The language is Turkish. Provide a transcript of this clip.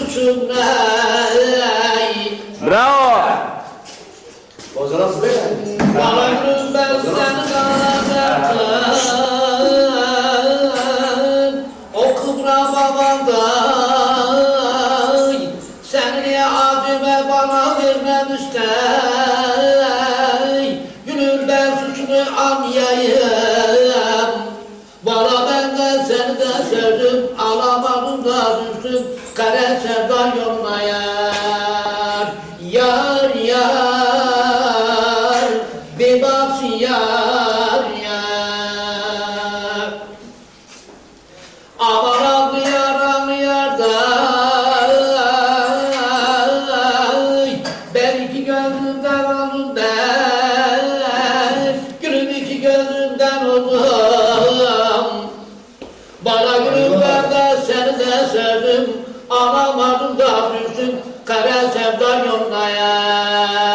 suçum ne? Bravo. Bozulası değil mi? Bana gülüm ben seni kanattım. O kıbra babanday. Seni niye abime bana vermemişler? Gülüm ben suçunu anlayayım. Bana benden seni de sevdim. Alamadım da düştüm. Kara sevda yoluna yar. Yar yar. Bir baksın yar yar. Aman ağlıyor da ben iki gözümden oldum ben. Gülüm iki gözümden oldum. Bana gülüm ben de seni de sevdim. Alamadım da düştüm. Kara sevda yoluna yar.